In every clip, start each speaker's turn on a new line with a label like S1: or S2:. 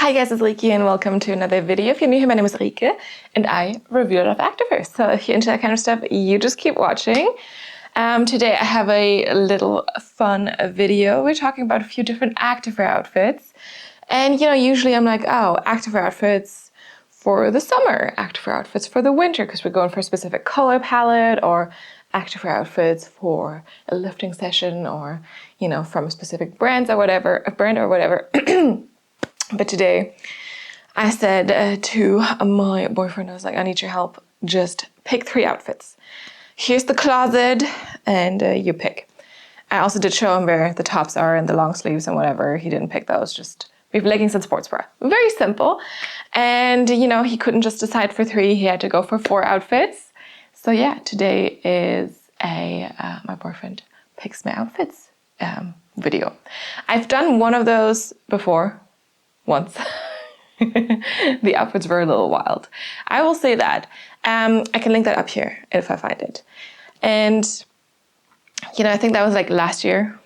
S1: Hi guys, it's Rike and welcome to another video. If you're new here, my name is Rike and I review a lot of activewear. So if you're into that kind of stuff, you just keep watching. Today I have a little fun video. We're talking about a few different activewear outfits. And you know, usually I'm like, oh, activewear outfits for the summer, activewear outfits for the winter, because we're going for a specific color palette, or activewear outfits for a lifting session, or, you know, from specific brands or whatever, a brand or whatever. But today I said to my boyfriend, I was like, I need your help. Just pick 3 outfits. Here's the closet and you pick. I also did show him where the tops are and the long sleeves and whatever. He didn't pick those, just we have leggings and sports bra. Very simple. And you know, he couldn't just decide for 3. He had to go for 4 outfits. So yeah, today is my boyfriend picks my outfits video. I've done one of those before. Once. The outfits were a little wild. I will say that. I can link that up here if I find it. And, you know, I think that was like last year.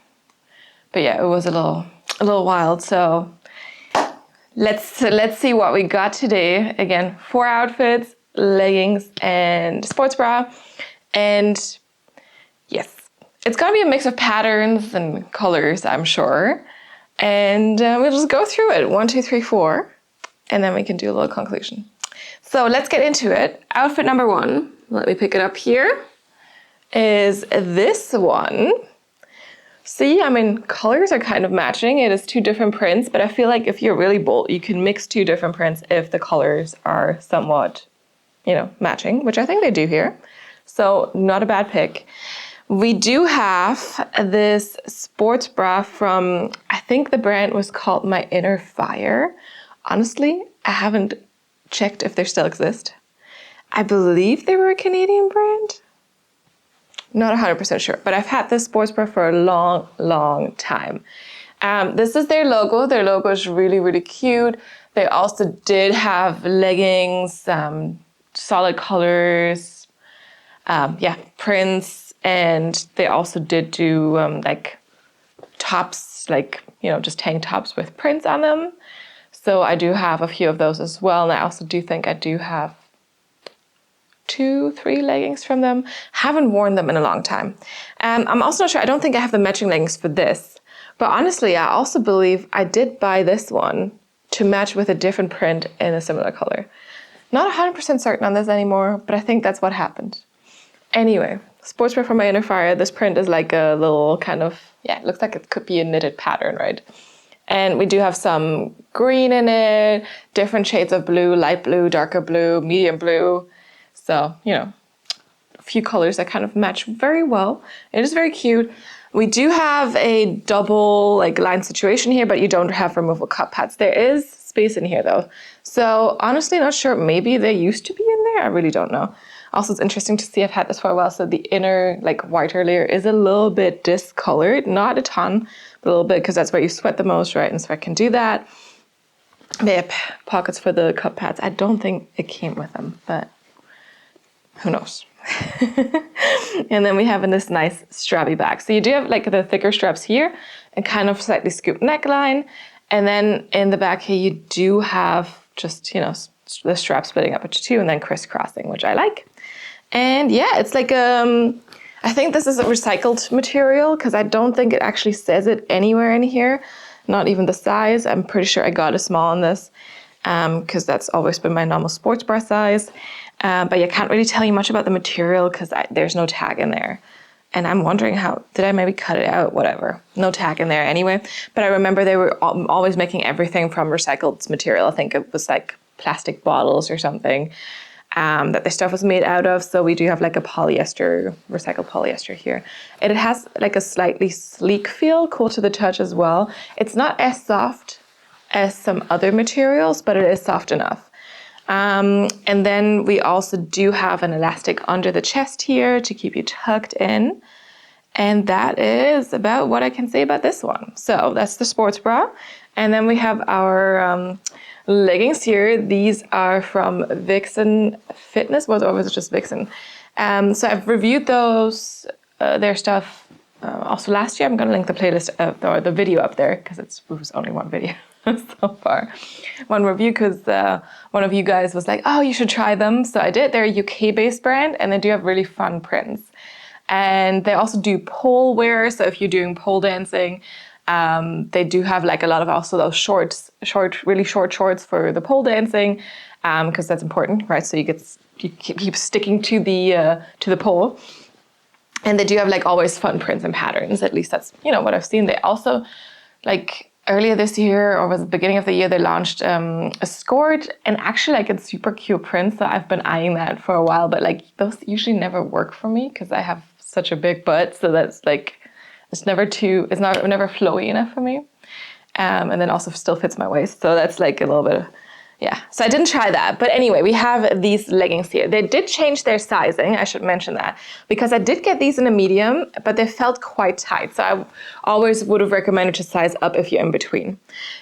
S1: But yeah, it was a little wild. So let's see what we got today. Again, 4 outfits, leggings and sports bra. And yes, it's gonna be a mix of patterns and colors, I'm sure. And we'll just go through it, 1, 2, 3, 4, and then we can do a little conclusion. So let's get into it. Outfit number 1, let me pick it up here, is this one. See, I mean, colors are kind of matching. It is 2 different prints, but I feel like if you're really bold, you can mix 2 different prints if the colors are somewhat, you know, matching, which I think they do here. So not a bad pick. We do have this sports bra from, I think the brand was called My Inner Fire. Honestly, I haven't checked if they still exist. I believe they were a Canadian brand. Not 100% sure, but I've had this sports bra for a long time. This is their logo. Their logo is really, really cute. They also did have leggings, solid colors, prints. And they also did do like tops, like, you know, just tank tops with prints on them. So I do have a few of those as well. And I also do think I do have 2, 3 leggings from them. Haven't worn them in a long time. I'm also not sure, I don't think I have the matching leggings for this. But honestly, I also believe I did buy this one to match with a different print in a similar color. Not 100% certain on this anymore, but I think that's what happened. Anyway, sports bra from My Inner Fire. This print is like a little kind of, yeah, it looks like it could be a knitted pattern, right? And we do have some green in it, different shades of blue, light blue, darker blue, medium blue. So, you know, a few colors that kind of match very well. It is very cute. We do have a double like line situation here, but you don't have removable cup pads. There is space in here though. So honestly, not sure. Maybe they used to be in there. I really don't know. Also, it's interesting to see, I've had this for a while, so the inner, like, whiter layer is a little bit discolored. Not a ton, but a little bit, because that's where you sweat the most, right? And so I can do that. They have pockets for the cup pads. I don't think it came with them, but who knows? And then we have in this nice strappy back. So you do have, like, the thicker straps here, and kind of slightly scooped neckline. And then in the back here, you do have just, you know, the strap splitting up into 2 and then crisscrossing, which I like. And yeah, it's like, I think this is a recycled material because I don't think it actually says it anywhere in here. Not even the size. I'm pretty sure I got a small on this because that's always been my normal sports bra size. But I can't really tell you much about the material because there's no tag in there. And I'm wondering did I maybe cut it out? Whatever. No tag in there anyway. But I remember they were always making everything from recycled material. I think it was like plastic bottles or something. That the stuff was made out of. So we do have like a polyester, recycled polyester here. And it has like a slightly sleek feel, cool to the touch as well. It's not as soft as some other materials, but it is soft enough. And then we also do have an elastic under the chest here to keep you tucked in. And that is about what I can say about this one. So that's the sports bra. And then we have our leggings here. These are from Vixn Fitness, or was it just Vixn? So I've reviewed their stuff also last year. I'm going to link the playlist or the video up there because it was only one video. so far. One review because one of you guys was like, oh, you should try them. So I did. They're a UK-based brand and they do have really fun prints. And they also do pole wear. So if you're doing pole dancing, they do have like a lot of also those really short shorts for the pole dancing, because that's important, right? So you keep sticking to the pole. And they do have like always fun prints and patterns. At least that's, what I've seen. They also, like earlier this year, or was the beginning of the year, they launched a skirt, and actually like it's super cute prints. So I've been eyeing that for a while, but like those usually never work for me because I have such a big butt. So that's like, it's never flowy enough for me. And then also still fits my waist. So that's like a little bit yeah. So I didn't try that. But anyway, we have these leggings here. They did change their sizing. I should mention that because I did get these in a medium, but they felt quite tight. So I always would have recommended to size up if you're in between.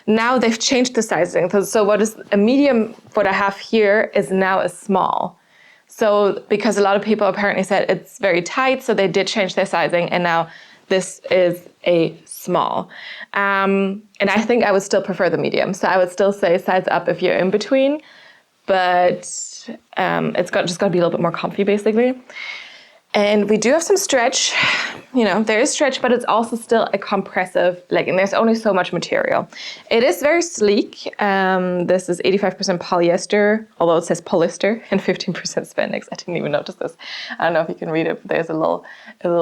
S1: Now they've changed the sizing. So what is a medium, what I have here is now a small. So because a lot of people apparently said it's very tight, so they did change their sizing, and now this is a small. And I think I would still prefer the medium. So I would still say size up if you're in between, but it's just got to be a little bit more comfy basically. And we do have some stretch, there is stretch, but it's also still a compressive legging. There's only so much material. It is very sleek. This is 85% polyester, although it says polyester, and 15% spandex. I didn't even notice this. I don't know if you can read it, but there's a little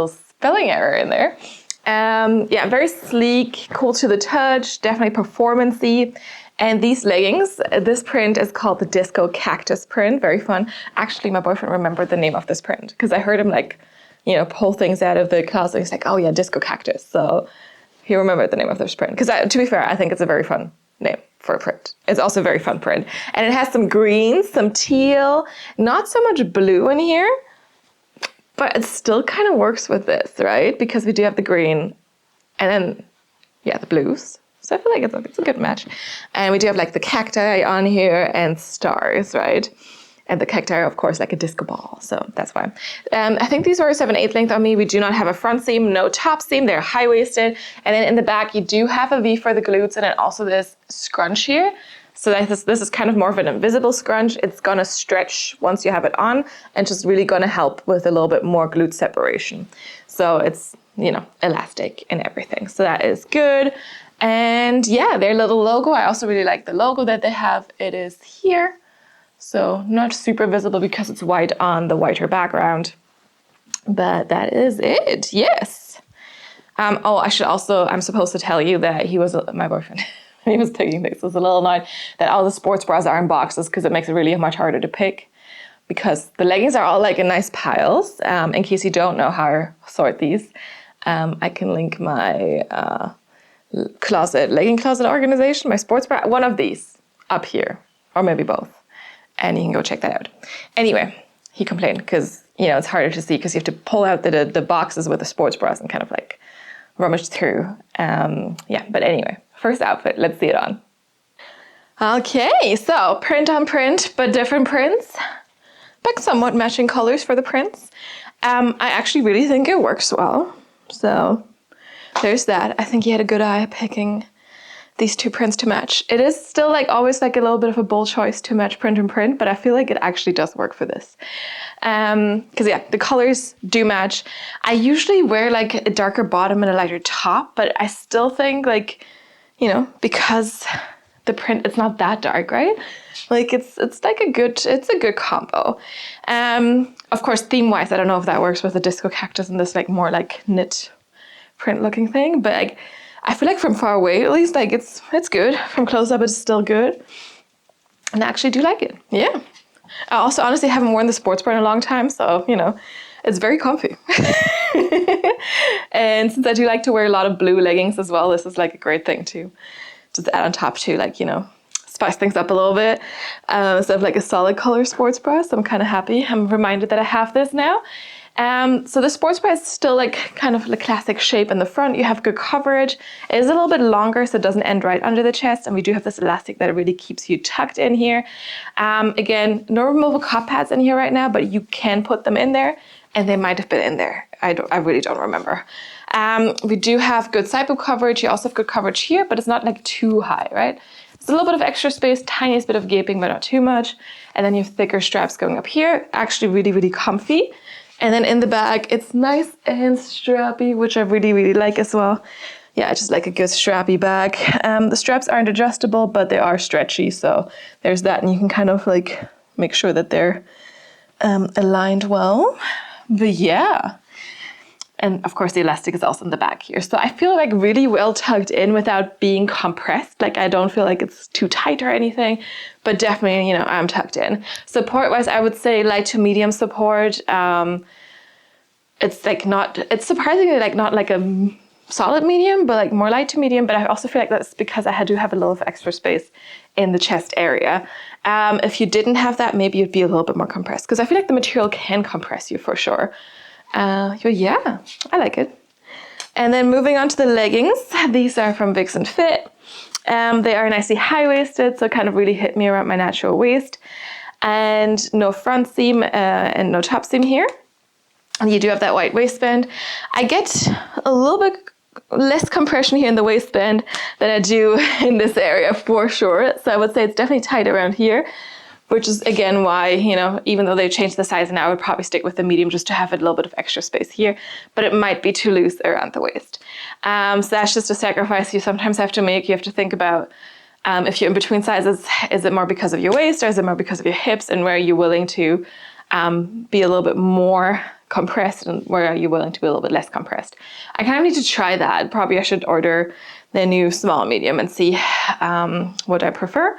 S1: spelling error in there. Very sleek, cool to the touch, definitely performance-y. And these leggings, this print is called the Disco Cactus print. Very fun. Actually, my boyfriend remembered the name of this print because I heard him pull things out of the closet. He's like, oh yeah, Disco Cactus. So he remembered the name of this print. Because to be fair, I think it's a very fun name for a print. It's also a very fun print. And it has some greens, some teal, not so much blue in here, but it still kind of works with this, right? Because we do have the green and then, the blues. So I feel like it's a good match. And we do have like the cacti on here and stars, right? And the cacti are, of course, like a disco ball. So that's why. I think these are a 7/8 length on me. We do not have a front seam, no top seam. They're high-waisted. And then in the back, you do have a V for the glutes and then also this scrunch here. So this is kind of more of an invisible scrunch. It's going to stretch once you have it on and just really going to help with a little bit more glute separation. So it's, elastic and everything. So that is good. And their little logo, I also really like the logo that they have. It is here. So not super visible because it's white on the whiter background. But that is it, yes. I'm supposed to tell you that my boyfriend, he was picking these. I was a little annoyed that all the sports bras are in boxes because it makes it really much harder to pick. Because the leggings are all like in nice piles. In case you don't know how to sort these, I can link my legging closet organization, my sports bra, one of these up here, or maybe both. And you can go check that out. Anyway, he complained because, it's harder to see because you have to pull out the boxes with the sports bras and kind of like rummage through. But anyway, first outfit, let's see it on. Okay, so print on print, but different prints, but somewhat matching colors for the prints. I actually really think it works well. So there's that. I think he had a good eye picking these two prints to match. It is still always a little bit of a bold choice to match print and print, but I feel like it actually does work for this. Because the colors do match. I usually wear a darker bottom and a lighter top, but I still think because the print, it's not that dark, right? It's a good combo. Of course, theme-wise, I don't know if that works with the Disco Cactus and this more knit print looking thing, but I feel from far away at least it's good. From close up it's still good, and I actually do like it. Yeah. I also honestly haven't worn the sports bra in a long time, so it's very comfy. And since I do like to wear a lot of blue leggings as well, this is a great thing to just add on top to spice things up a little bit. Instead of a solid color sports bra, so I'm kind of happy. I'm reminded that I have this now. So the sports bra is still kind of the classic shape in the front. You have good coverage. It is a little bit longer, so it doesn't end right under the chest. And we do have this elastic that really keeps you tucked in here. Again, no removable cup pads in here right now, but you can put them in there. And they might have been in there I really don't remember. We do have good side boob coverage. You also have good coverage here, but it's not like too high, right? It's a little bit of extra space, tiniest bit of gaping, but not too much. And then you have thicker straps going up here. Actually really, really comfy. And then in the back, it's nice and strappy, which I really, really like as well. Yeah, I just like a good strappy bag. The straps aren't adjustable, but they are stretchy. So there's that. And you can kind of like make sure that they're aligned well. But yeah. And of course the elastic is also in the back here. So I feel like really well tucked in without being compressed. Like I don't feel like it's too tight or anything, but definitely, you know, I'm tucked in. Support wise, I would say light to medium support. It's like not, it's surprisingly like not like a solid medium, but like more light to medium. But I also feel like that's because I do have a little bit of extra space in the chest area. If you didn't have that, maybe you'd be a little bit more compressed, because I feel like the material can compress you for sure. Yeah, I like it. And then moving on to the leggings. These are from Vixn Fit. They are nicely high-waisted, so kind of really hit me around my natural waist. And no front seam and no top seam here. And you do have that wide waistband. I get a little bit less compression here in the waistband than I do in this area for sure. So I would say it's definitely tight around here, which is again why, you know, even though they've changed the size now, I would probably stick with the medium just to have a little bit of extra space here, but it might be too loose around the waist. So that's just a sacrifice you sometimes have to make. You have to think about if you're in between sizes, is it more because of your waist or is it more because of your hips, and where are you willing to be a little bit more compressed and where are you willing to be a little bit less compressed. I kind of need to try that. Probably I should order the new small medium and see what I prefer.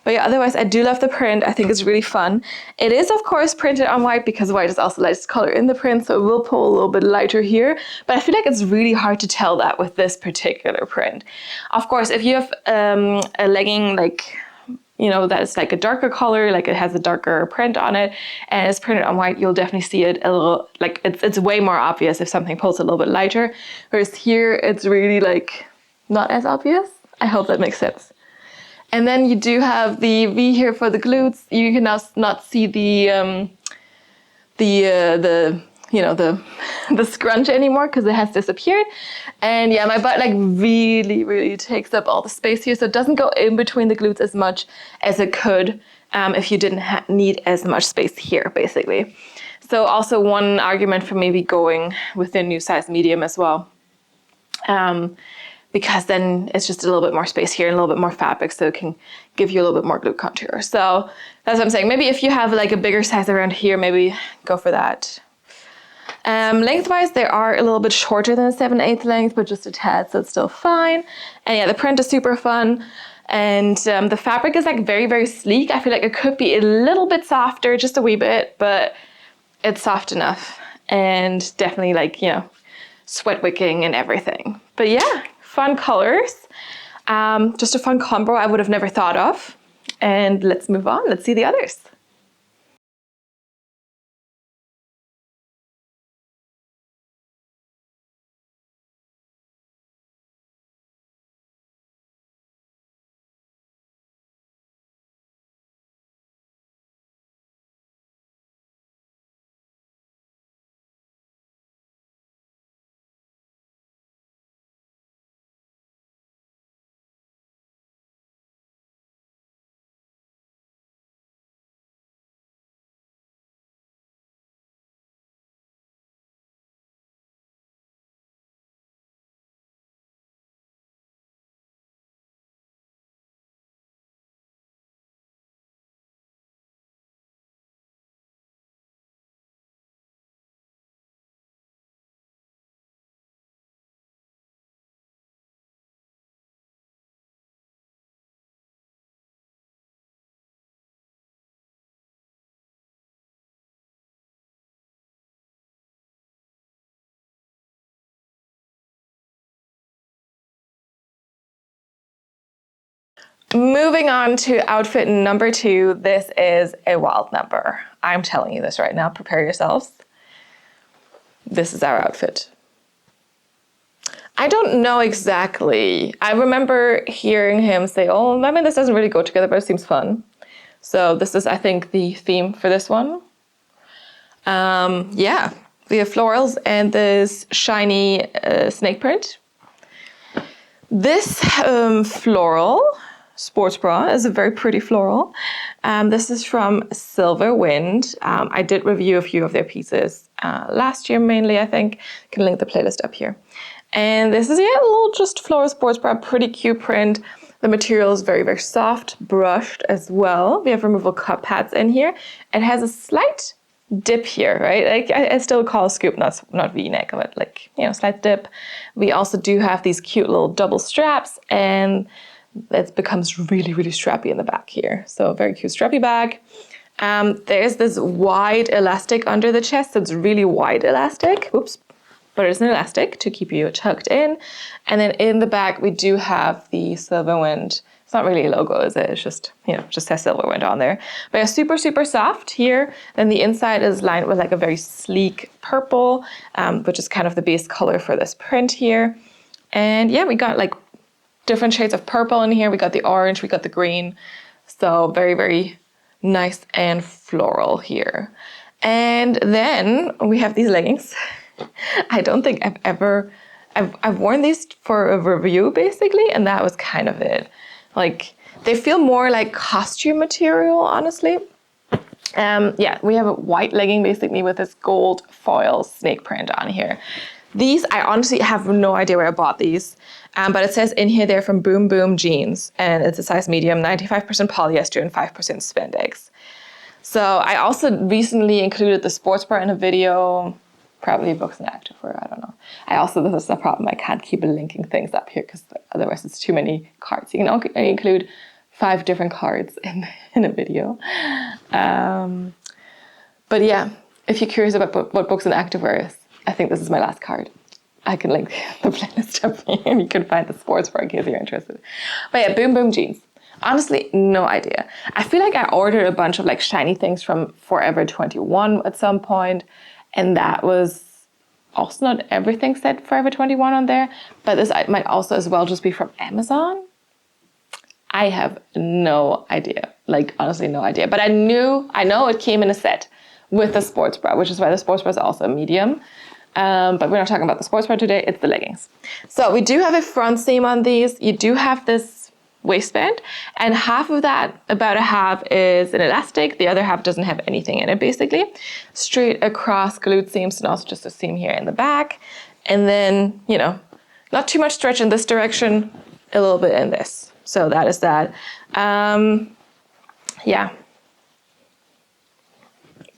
S1: But yeah, otherwise I do love the print. I think it's really fun. It is of course printed on white because white is also the lightest color in the print, so it will pull a little bit lighter here. But I feel like it's really hard to tell that with this particular print. Of course, if you have a legging like, you know, that's like a darker color, like it has a darker print on it and it's printed on white, you'll definitely see it a little, like it's way more obvious if something pulls a little bit lighter. Whereas here, it's really like not as obvious. I hope that makes sense. And then you do have the V here for the glutes. You can now not see the you know, the scrunch anymore because it has disappeared. And yeah, my butt like really takes up all the space here, so it doesn't go in between the glutes as much as it could if you didn't need as much space here, basically. So also one argument for maybe going with the new size medium as well. Because then it's just a little bit more space here and a little bit more fabric, so it can give you a little bit more glute contour. So that's what I'm saying. Maybe if you have like a bigger size around here, maybe go for that. Lengthwise, they are a little bit shorter than a 7/8 length, but just a tad, so it's still fine. And yeah, the print is super fun. And the fabric is like very sleek. I feel like it could be a little bit softer, just a wee bit, but it's soft enough. And definitely like, you know, sweat wicking and everything. But yeah, fun colors. Just a fun combo I would have never thought of. And let's move on. Let's see the others. Moving on to outfit number 2, this is a wild number. I'm telling you this right now, prepare yourselves. This is our outfit. I don't know exactly. I remember hearing him say, oh, I mean, this doesn't really go together, but it seems fun. So this is, I think, the theme for this one. Yeah, We have florals and this shiny snake print. This floral sports bra is a very pretty floral. This is from Silverwind. I did review a few of their pieces last year mainly, I think. I can link the playlist up here. And this is, yeah, a little just floral sports bra, pretty cute print. The material is very, very soft, brushed as well. We have removable cup pads in here. It has a slight dip here, right? Like I still call a scoop, not V-neck, but like, you know, slight dip. We also do have these cute little double straps, and it becomes really, really strappy in the back here. So a very cute strappy bag. There's this wide elastic under the chest. So it's really wide elastic. Oops. But it's an elastic to keep you tucked in. And then in the back, we do have the Silverwind. It's not really a logo, is it? It's just, you know, just says Silverwind on there. But yeah, super, super soft here. Then the inside is lined with like a very sleek purple, which is kind of the base color for this print here. And yeah, we got like different shades of purple in here. We got the orange, we got the green. So very, very nice and floral here. And then we have these leggings. I don't think I've worn these for a review basically, and that was kind of it. Like, they feel more like costume material, honestly. Yeah, we have a white legging basically with this gold foil snake print on here. These, I honestly have no idea where I bought these, but it says in here they're from Boom Boom Jeans, and it's a size medium, 95% polyester and 5% spandex. So I also recently included the sports bra in a video, probably Books and Activewear, I don't know. This is a problem, I can't keep linking things up here because otherwise it's too many cards. You can include 5 different cards in a video. But yeah, if you're curious about what Books and Activewear is, I think this is my last card. I can link the playlist up here and you can find the sports bra in case you're interested. But yeah, Boom Boom Jeans. Honestly, no idea. I feel like I ordered a bunch of like shiny things from Forever 21 at some point, and that was also not everything said Forever 21 on there, but this might also as well just be from Amazon. I have no idea, like honestly no idea. But I know it came in a set with the sports bra, which is why the sports bra is also a medium. But we're not talking about the sports bra today, it's the leggings. So we do have a front seam on these. You do have this waistband, and half of that, about a half, is an elastic. The other half doesn't have anything in it, basically. Straight across glute seams, and also just a seam here in the back. And then, you know, not too much stretch in this direction, a little bit in this. So that is that. Yeah.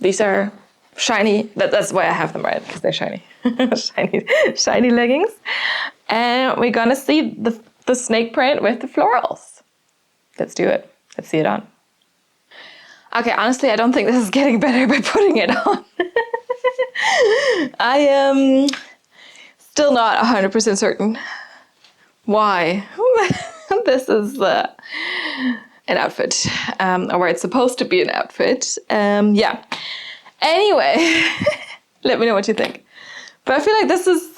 S1: These are shiny. That's why I have them, right? Because they're shiny. shiny leggings. And we're gonna see the snake print with the florals. Let's do it. Let's see it on. Okay, honestly, I don't think this is getting better by putting it on. I am still not 100% certain why this is an outfit, or where it's supposed to be an outfit. Yeah. Anyway, let me know what you think. But I feel like this is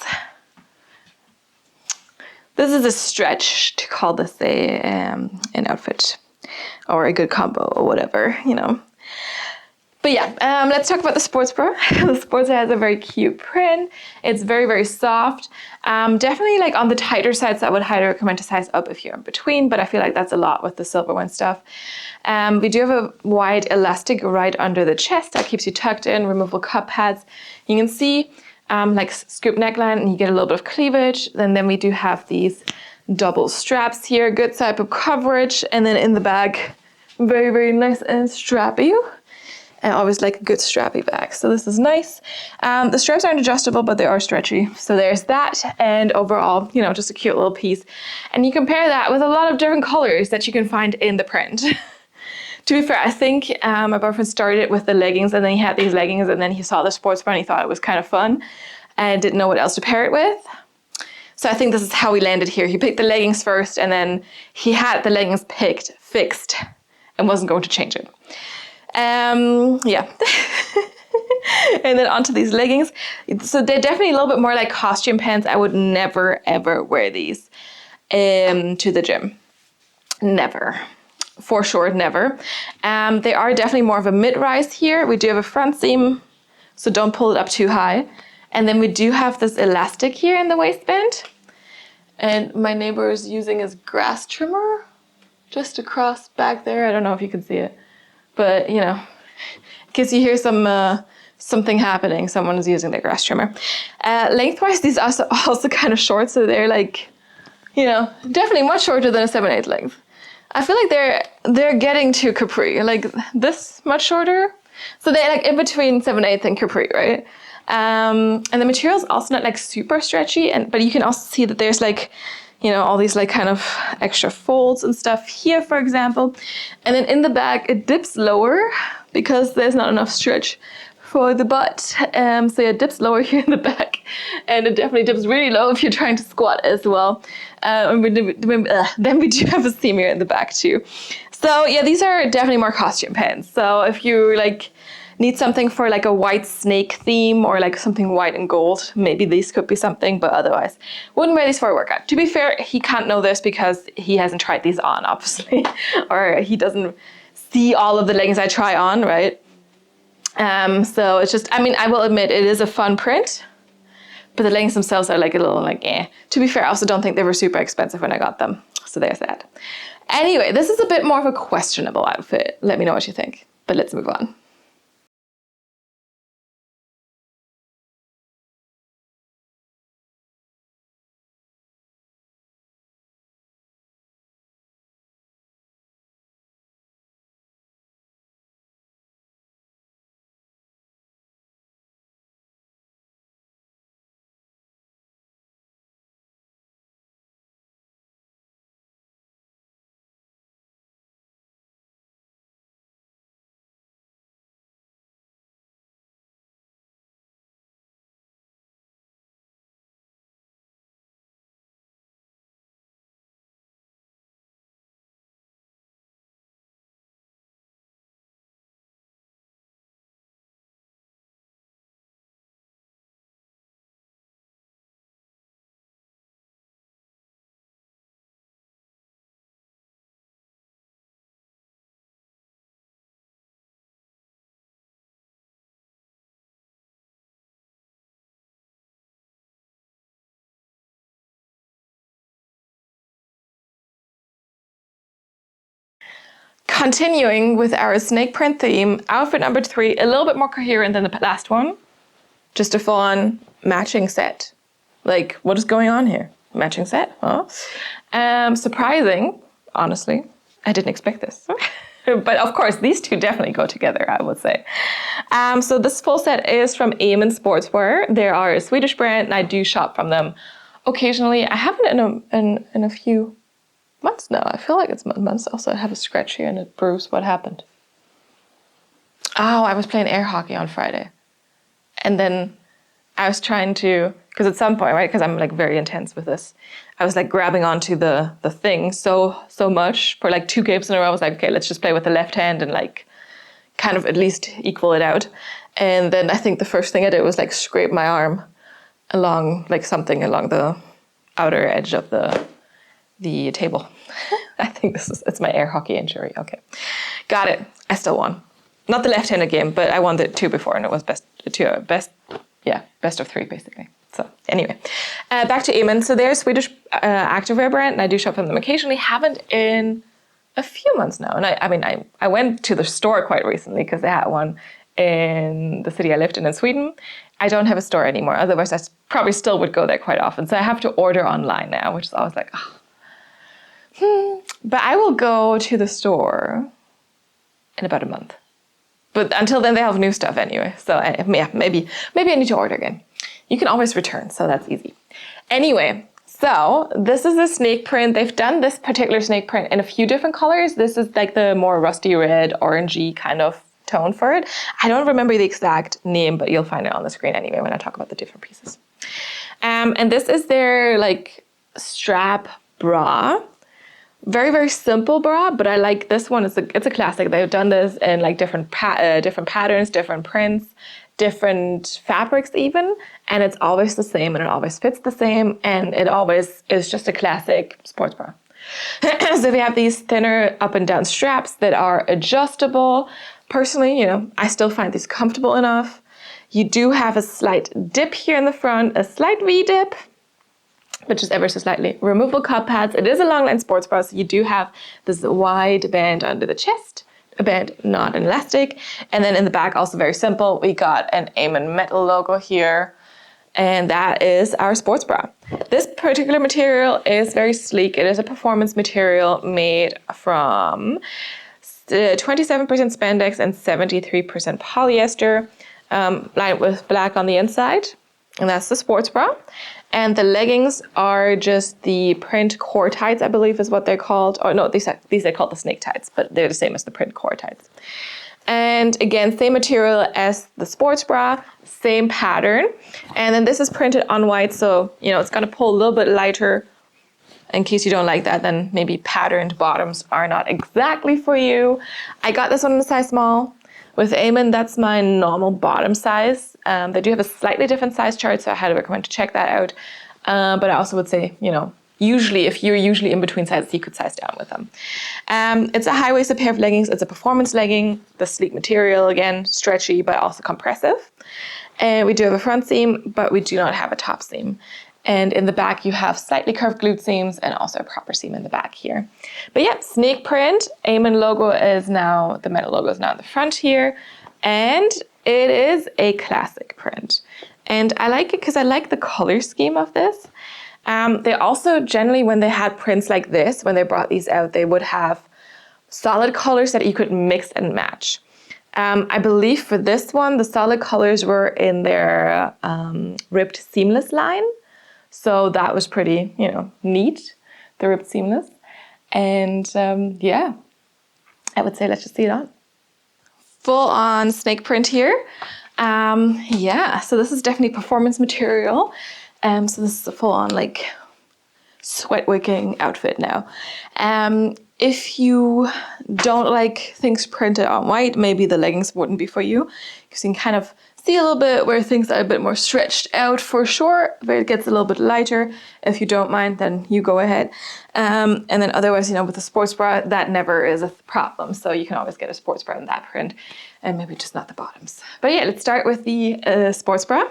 S1: a stretch to call this an outfit or a good combo or whatever, you know. But yeah, let's talk about the sports bra. The sports bra has a very cute print. It's very, very soft. Definitely like on the tighter side, so I would highly recommend to size up if you're in between, but I feel like that's a lot with the Silverwind stuff. We do have a wide elastic right under the chest that keeps you tucked in, removable cup pads. You can see like scoop neckline, and you get a little bit of cleavage. And then we do have these double straps here, good type of coverage. And then in the back, very, very nice and strappy. I always like a good strappy bag, so this is nice. The straps aren't adjustable, but they are stretchy. So there's that, and overall, you know, just a cute little piece. And you compare that with a lot of different colors that you can find in the print. To be fair, I think my boyfriend started with the leggings, and then he had these leggings, and then he saw the sports bra and he thought it was kind of fun and didn't know what else to pair it with. So I think this is how we landed here. He picked the leggings first, and then he had the leggings fixed, and wasn't going to change it. Yeah. And then onto these leggings. So they're definitely a little bit more like costume pants. I would never, ever wear these to the gym. Never. For sure, never. They are definitely more of a mid-rise here. We do have a front seam, so don't pull it up too high. And then we do have this elastic here in the waistband. And my neighbor is using his grass trimmer just across back there. I don't know if you can see it, but you know, in case you hear something happening, someone is using their grass trimmer. Lengthwise, these are also kind of short, so they're like, you know, definitely much shorter than a 7/8 length. I feel like they're getting to capri, like this much shorter. So they're like in between 7/8 and capri, right? And the material is also not like super stretchy, but you can also see that there's like, you know, all these like kind of extra folds and stuff here, for example. And then in the back, it dips lower because there's not enough stretch for the butt. So it dips lower here in the back, and it definitely dips really low if you're trying to squat as well. Then we do have a seam here in the back too. So yeah, these are definitely more costume pants. So if you like need something for like a white snake theme or like something white and gold, maybe these could be something, but otherwise wouldn't wear these for a workout. To be fair, he can't know this because he hasn't tried these on, obviously, or he doesn't see all of the leggings I try on, right? So it's just, I mean, I will admit it is a fun print, but the leggings themselves are like a little like, eh. To be fair, I also don't think they were super expensive when I got them. So there's that. Anyway, this is a bit more of a questionable outfit. Let me know what you think, but let's move on. Continuing with our snake print theme, outfit number 3, a little bit more coherent than the last one. Just a full-on matching set. Like, what is going on here? Matching set, huh? Surprising, honestly. I didn't expect this. But of course, these two definitely go together, I would say. So this full set is from Eamon Sportswear. They are a Swedish brand, and I do shop from them occasionally. I haven't in a few months now. I feel like it's months. Also, I have a scratch here and a bruise. What happened? Oh, I was playing air hockey on Friday. And then I was trying to, because at some point, right, because I'm like very intense with this, I was like grabbing onto the thing so much for like 2 games in a row. I was like, okay, let's just play with the left hand and like kind of at least equal it out. And then I think the first thing I did was like scrape my arm along like something along the outer edge of the table. I think it's my air hockey injury. Okay, got it. I still won. Not the left-handed game, but I won the 2 before, and it was best of 3 basically. So anyway, back to Eamon. So they're a Swedish activewear brand, and I do shop from them occasionally. Haven't in a few months now, and I went to the store quite recently because they had one in the city I lived in Sweden. I don't have a store anymore. Otherwise, I probably still would go there quite often. So I have to order online now, which is always like, But I will go to the store in about a month. But until then, they have new stuff anyway. So yeah, maybe I need to order again. You can always return, so that's easy. Anyway, so this is a snake print. They've done this particular snake print in a few different colors. This is like the more rusty red, orangey kind of tone for it. I don't remember the exact name, but you'll find it on the screen anyway when I talk about the different pieces. And this is their like strap bra. Very, very simple bra, but I like this one. It's a classic. They've done this in like different patterns, different prints, different fabrics even, and it's always the same, and it always fits the same, and it always is just a classic sports bra. So we have these thinner up and down straps that are adjustable. Personally, I still find these comfortable enough. You do have a slight dip here in the front, a slight V-dip, but just ever so slightly. Removable cup pads. It is a long line sports bra, so you do have this wide band under the chest, a band, not an elastic. And then in the back, also very simple, we got an Amen metal logo here, and that is our sports bra. This particular material is very sleek. It is a performance material made from 27% spandex and 73% polyester, lined with black on the inside, and that's the sports bra. And the leggings are just the print core tights, I believe is what they're called. Or no, these are called the snake tights, but they're the same as the print core tights. And again, same material as the sports bra, same pattern. And then this is printed on white, so it's gonna pull a little bit lighter. In case you don't like that, then maybe patterned bottoms are not exactly for you. I got this one in a size small. With Amen, that's my normal bottom size. They do have a slightly different size chart, so I highly recommend to check that out. But I also would say, usually if you're usually in between sizes, you could size down with them. It's a high-waisted pair of leggings. It's a performance legging, the sleek material, again, stretchy, but also compressive. And we do have a front seam, but we do not have a top seam. And in the back, you have slightly curved glute seams and also a proper seam in the back here. But yeah, snake print. Amen logo is now, the metal logo is now in the front here. And it is a classic print. And I like it because I like the color scheme of this. They also generally, when they had prints like this, when they brought these out, they would have solid colors that you could mix and match. I believe for this one, the solid colors were in their ribbed seamless line. So that was pretty, neat, the ribbed seamless. And yeah, I would say let's just see it on. Full on snake print here. Yeah, so this is definitely performance material. So this is a full on like sweat wicking outfit now. If you don't like things printed on white, maybe the leggings wouldn't be for you, because you can kind of see a little bit where things are a bit more stretched out for sure, where it gets a little bit lighter. If you don't mind, then you go ahead. And then otherwise, with the sports bra, that never is a problem. So you can always get a sports bra in that print, and maybe just not the bottoms. But yeah, let's start with the sports bra.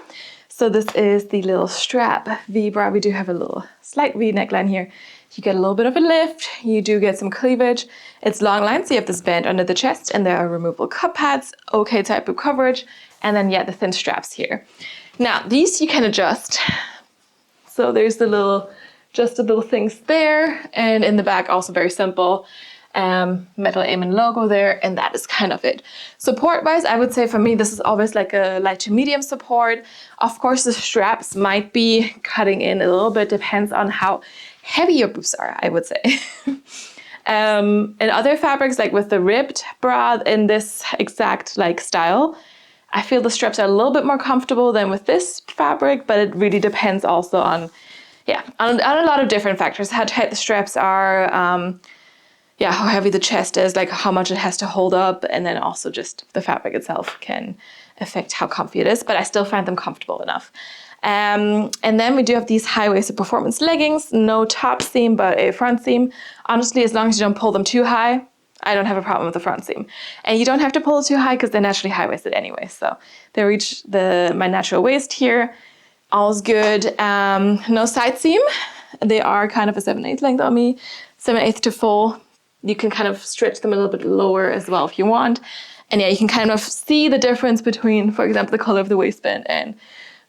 S1: So this is the little strap V bra. We do have a little slight V neckline here. You get a little bit of a lift. You do get some cleavage. It's long line, so you have this band under the chest, and there are removable cup pads, okay type of coverage, and then the thin straps here. Now these you can adjust. So there's the little adjustable things there, and in the back also very simple. Metal Amen logo there, and that is kind of it. Support wise, I would say for me this is always like a light to medium support. Of course the straps might be cutting in a little bit, depends on how heavy your boobs are, I would say. In other fabrics, like with the ribbed bra in this exact style, I feel the straps are a little bit more comfortable than with this fabric, but it really depends also on a lot of different factors. How tight the straps are, how heavy the chest is, like how much it has to hold up, and then also just the fabric itself can affect how comfy it is, but I still find them comfortable enough. And then we do have these high-waisted performance leggings, no top seam, but a front seam. Honestly, as long as you don't pull them too high, I don't have a problem with the front seam. And you don't have to pull it too high because they're naturally high-waisted anyway. So they reach my natural waist here. All's good. No side seam. They are kind of a 7/8 length on me, 7/8 to full. You can kind of stretch them a little bit lower as well if you want. And yeah, you can kind of see the difference between, for example, the color of the waistband and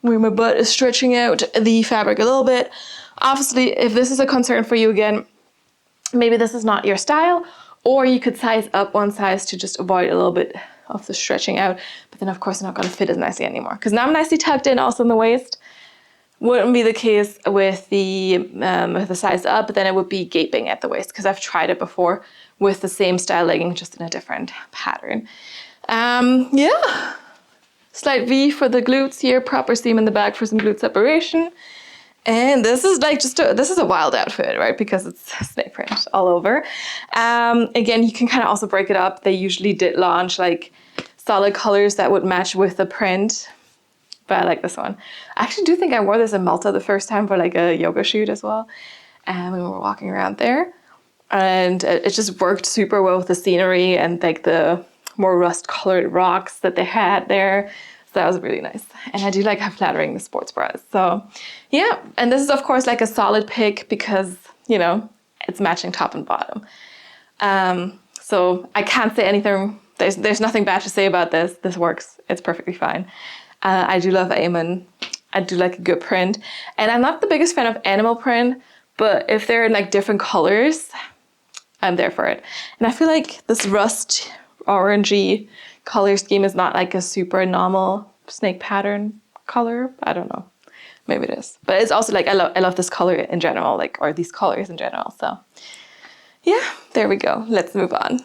S1: where my butt is stretching out the fabric a little bit. Obviously, if this is a concern for you again, maybe this is not your style, or you could size up one size to just avoid a little bit of the stretching out. But then of course, it's not gonna fit as nicely anymore. Because now I'm nicely tucked in also in the waist. Wouldn't be the case with the size up, but then it would be gaping at the waist because I've tried it before with the same style legging, just in a different pattern. Yeah. Slight V for the glutes here, proper seam in the back for some glute separation. And this is this is a wild outfit, right? Because it's snake print all over. Again, you can kind of also break it up. They usually did launch solid colors that would match with the print. But I like this one. I actually do think I wore this in Malta the first time for a yoga shoot as well. And we were walking around there. And it just worked super well with the scenery and the more rust colored rocks that they had there. So that was really nice. And I do like how flattering the sports bra is. So yeah, and this is of course like a solid pick because, you know, it's matching top and bottom. So I can't say anything, there's nothing bad to say about this. This works, it's perfectly fine. I do love Eamon. I do like a good print. And I'm not the biggest fan of animal print, but if they're in like different colors, I'm there for it. And I feel like this rust orangey color scheme is not like a super normal snake pattern color. I don't know, maybe it is. But it's also like, I love this color in general, like, or these colors in general. So yeah, there we go. Let's move on.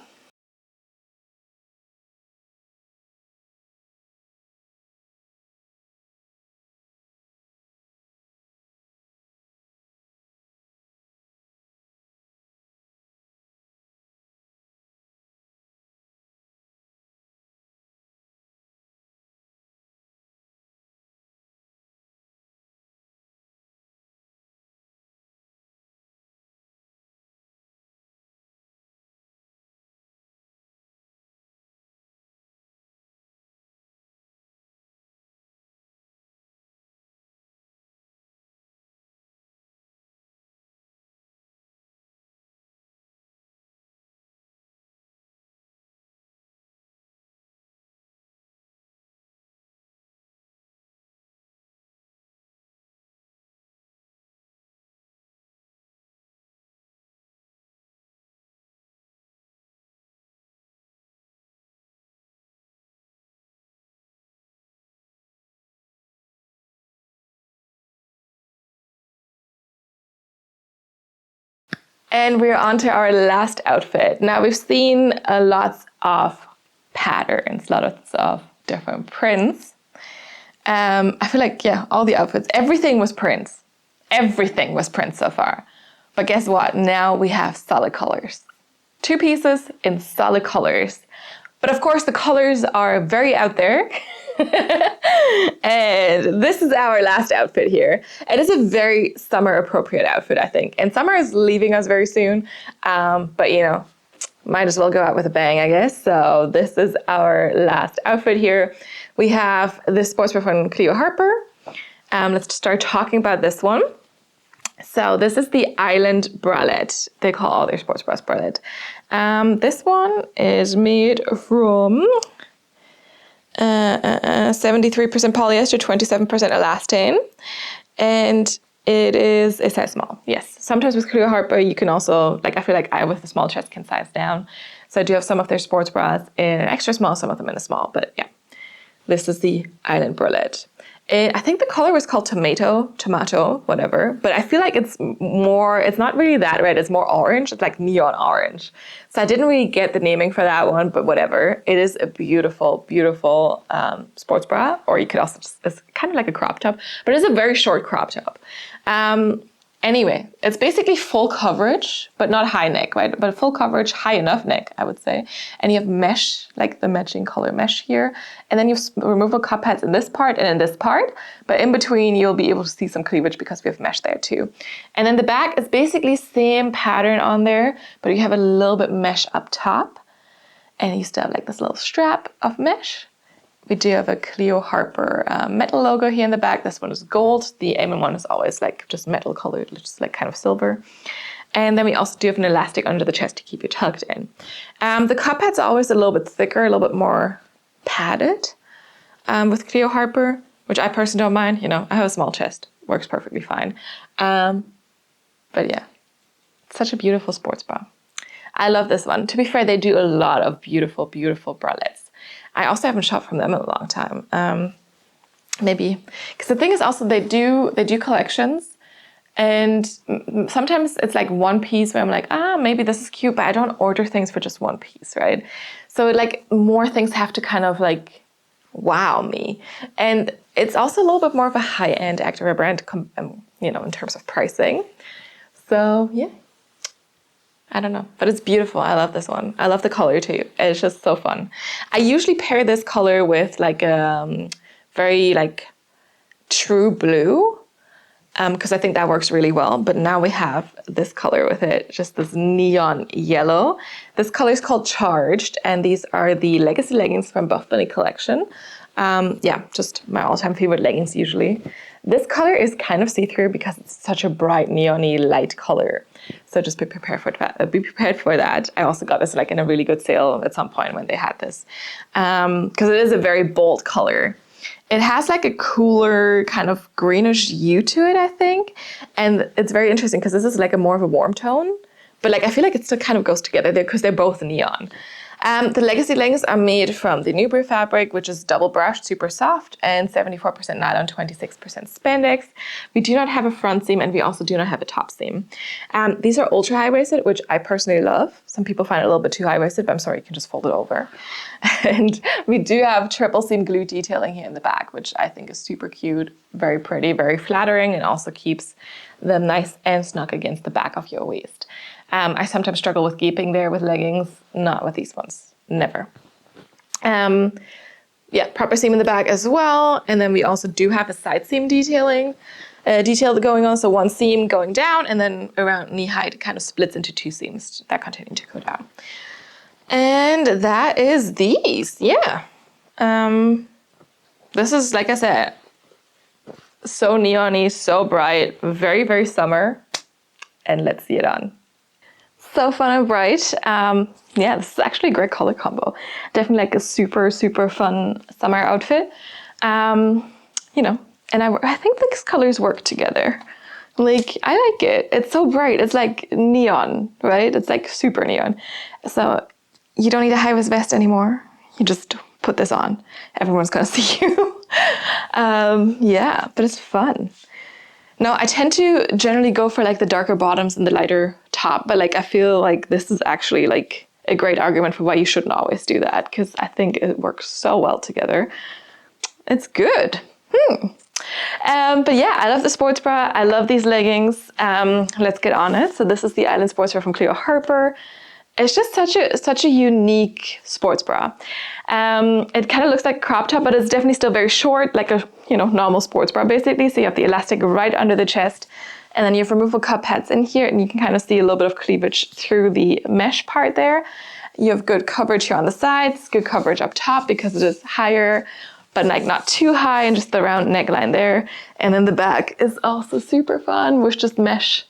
S1: And we're on to our last outfit. Now we've seen lots of patterns, lots of different prints. I feel like, yeah, all the outfits, everything was prints. Everything was prints so far. But guess what? Now we have solid colors. 2 pieces in solid colors. But of course the colors are very out there. And this is our last outfit here. It is a very summer appropriate outfit, I think. And summer is leaving us very soon. But you know, might as well go out with a bang, I guess. So this is our last outfit here. We have this sportswear from Cleo Harper. Let's start talking about this one. So this is the Island Bralet. They call all their sports bras Bralet. This one is made from 73% polyester, 27% elastane. And it size small, yes. Sometimes with Cleo Harper, you can also, like I feel like I with a small chest can size down. So I do have some of their sports bras in an extra small, some of them in a small, but yeah. This is the Island Bralet. I think the color was called tomato, whatever. But I feel like it's not really that red. It's more orange. It's like neon orange. So I didn't really get the naming for that one, but whatever. It is a beautiful, beautiful sports bra. Or you could also it's kind of like a crop top, but it's a very short crop top. Anyway, it's basically full coverage, but not high neck, right? But full coverage, high enough neck, I would say. And you have mesh, like the matching color mesh here. And then you have removable cup pads in this part and in this part. But in between, you'll be able to see some cleavage because we have mesh there too. And then the back is basically same pattern on there, but you have a little bit mesh up top. And you still have like this little strap of mesh. We do have a Cleo Harper metal logo here in the back. This one is gold. The Eamon one is always like just metal colored, just like kind of silver. And then we also do have an elastic under the chest to keep you tucked in. The cup pads are always a little bit thicker, a little bit more padded with Cleo Harper, which I personally don't mind. You know, I have a small chest, works perfectly fine. But yeah, it's such a beautiful sports bra. I love this one. To be fair, they do a lot of beautiful, beautiful bralettes. I also haven't shopped from them in a long time. Maybe because the thing is also they do collections, and sometimes it's like one piece where I'm like, maybe this is cute, but I don't order things for just one piece, right? So like more things have to kind of like wow me, and it's also a little bit more of a high-end activewear brand, you know, in terms of pricing. So yeah. I don't know, but it's beautiful. I love this one. I love the color too. It's just so fun. I usually pair this color with like a very like true blue because I think that works really well. But now we have this color with it, just this neon yellow. This color is called Charged, and these are the Legacy Leggings from Buffbunny collection. Yeah, just my all-time favorite leggings usually. This color is kind of see-through because it's such a bright neon-y light color. So just be prepared for that. I also got this like in a really good sale at some point when they had this, because it is a very bold color. It has like a cooler kind of greenish hue to it, I think, and it's very interesting because this is like a more of a warm tone, but like I feel like it still kind of goes together there because they're both neon. The legacy leggings are made from the Nubri fabric, which is double brushed, super soft, and 74% nylon, 26% spandex. We do not have a front seam, and we also do not have a top seam. These are ultra high-waisted, which I personally love. Some people find it a little bit too high-waisted, but I'm sorry, you can just fold it over. And we do have triple seam glue detailing here in the back, which I think is super cute, very pretty, very flattering, and also keeps them nice and snug against the back of your waist. I sometimes struggle with gaping there with leggings, not with these ones, never. Yeah, proper seam in the back as well. And then we also do have a side seam detail going on. So one seam going down and then around knee height it kind of splits into two seams that continue to go down. And that is these, yeah. This is, like I said, so neon-y, so bright, very, very summer. And let's see it on. So fun and bright. Yeah, this is actually a great color combo. Definitely like a super, super fun summer outfit. You know, and I think these colors work together. Like, I like it. It's so bright. It's like neon, right? It's like super neon. So you don't need a high-waist vest anymore. You just put this on. Everyone's gonna see you. Yeah, but it's fun. No, I tend to generally go for like the darker bottoms and the lighter top, but like I feel like this is actually like a great argument for why you shouldn't always do that, because I think it works so well together. It's good. But yeah, I love the sports bra. I love these leggings. Let's get on it. So this is the Island Sports Bra from Cleo Harper. It's just such a unique sports bra. It kind of looks like a crop top, but it's definitely still very short, like a normal sports bra basically. So you have the elastic right under the chest, and then you have removable cup pads in here, and you can kind of see a little bit of cleavage through the mesh part there. You have good coverage here on the sides, good coverage up top because it is higher, but like not too high, and just the round neckline there. And then the back is also super fun with just mesh.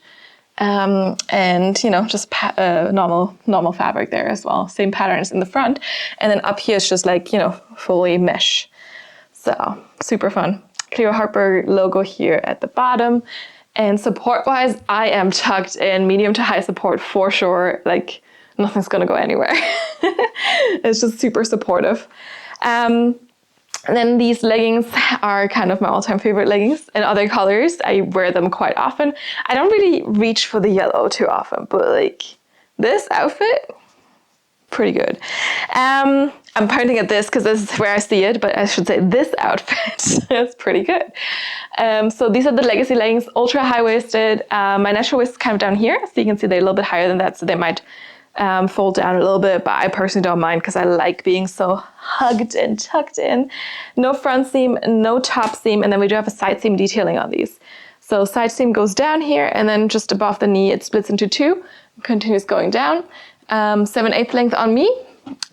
S1: And just normal fabric there as well. Same patterns in the front, and then up here it's just like fully mesh. So super fun. Cleo Harper logo here at the bottom. And support wise, I am tucked in medium to high support for sure. Like nothing's gonna go anywhere. It's just super supportive. And then these leggings are kind of my all-time favorite leggings in other colors. I wear them quite often. I don't really reach for the yellow too often, but like this outfit, pretty good. I'm pointing at this because this is where I see it, but I should say this outfit is pretty good. So these are the legacy leggings, ultra high-waisted. My natural waist is kind of down here, so you can see they're a little bit higher than that, so they might fold down a little bit, but I personally don't mind because I like being so hugged and tucked in. No front seam, no top seam, and then we do have a side seam detailing on these. So side seam goes down here, and then just above the knee it splits into two, continues going down. 7/8 length on me,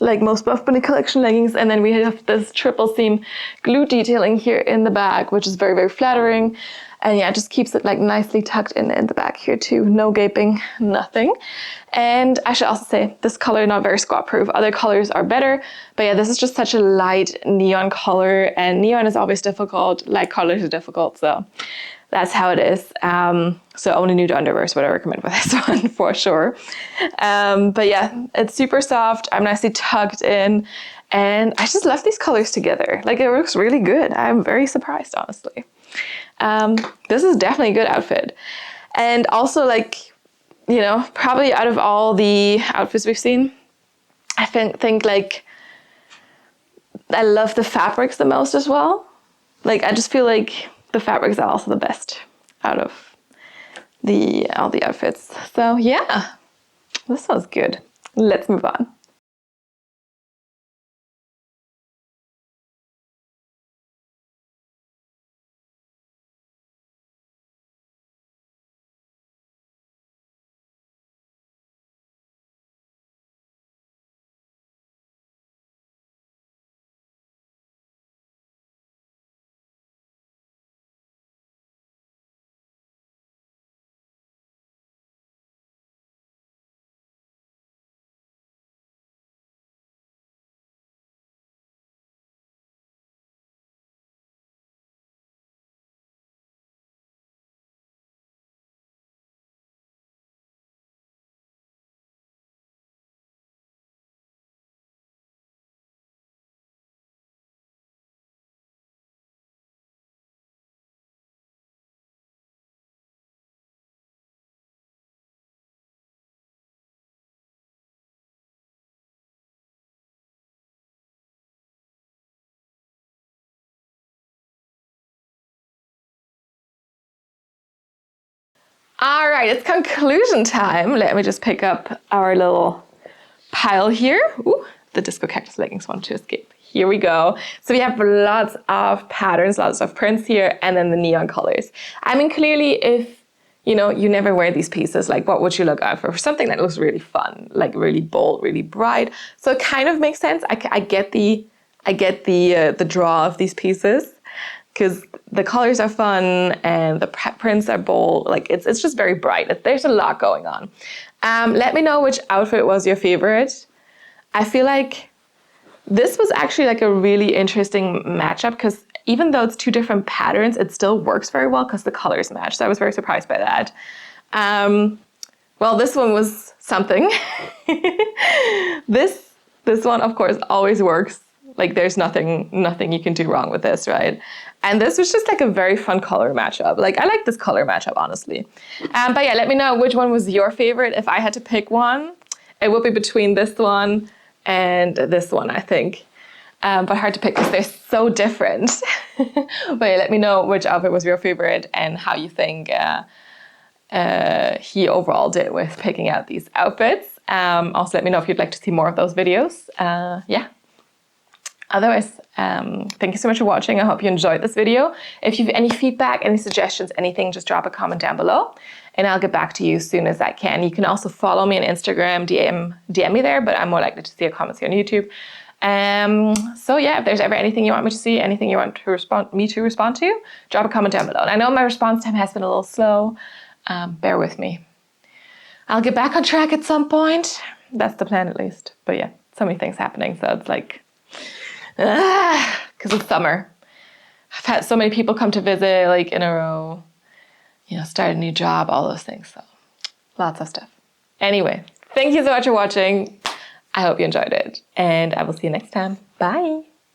S1: like most Buffbunny collection leggings, and then we have this triple seam glue detailing here in the back, which is very, very flattering. And yeah, it just keeps it like nicely tucked in the back here too. No gaping, nothing. And I should also say this color not very squat proof. Other colors are better, but yeah, this is just such a light neon color, and neon is always difficult. Light colors are difficult, so that's how it is. So only nude underwear is what I recommend for this one for sure. But yeah, it's super soft. I'm nicely tucked in, and I just love these colors together. Like it looks really good. I'm very surprised, honestly. This is definitely a good outfit. And also like, probably out of all the outfits we've seen, I think like I love the fabrics the most as well. Like I just feel like the fabrics are also the best out of all the outfits. So yeah, this was good. Let's move on. All right, it's conclusion time. Let me just pick up our little pile here. Ooh, the disco cactus leggings want to escape. Here we go. So we have lots of patterns, lots of prints here, and then the neon colors. I mean, clearly, if you know you never wear these pieces, like what would you look out for? Something that looks really fun, like really bold, really bright. So it kind of makes sense. I get the draw of these pieces, because the colors are fun and the prints are bold. Like it's just very bright. There's a lot going on. Let me know which outfit was your favorite. I feel like this was actually like a really interesting matchup, because even though it's two different patterns, it still works very well because the colors match. So I was very surprised by that. Well, this one was something. This one, of course, always works. Like there's nothing you can do wrong with this, right? And this was just like a very fun color matchup. Like I like this color matchup, honestly. But yeah, let me know which one was your favorite. If I had to pick one, it would be between this one and this one, I think. But hard to pick because they're so different. But yeah, let me know which outfit was your favorite and how you think he overall did with picking out these outfits. Also, let me know if you'd like to see more of those videos. Yeah. Otherwise, thank you so much for watching. I hope you enjoyed this video. If you have any feedback, any suggestions, anything, just drop a comment down below and I'll get back to you as soon as I can. You can also follow me on Instagram, DM me there, but I'm more likely to see your comments here on YouTube. So yeah, if there's ever anything you want me to see, anything you want me to respond to, drop a comment down below. And I know my response time has been a little slow. Bear with me. I'll get back on track at some point. That's the plan, at least. But yeah, so many things happening, so it's like, because it's summer. I've had so many people come to visit, like in a row, you know, start a new job, all those things. So lots of stuff. Anyway, thank you so much for watching. I hope you enjoyed it, and I will see you next time. Bye.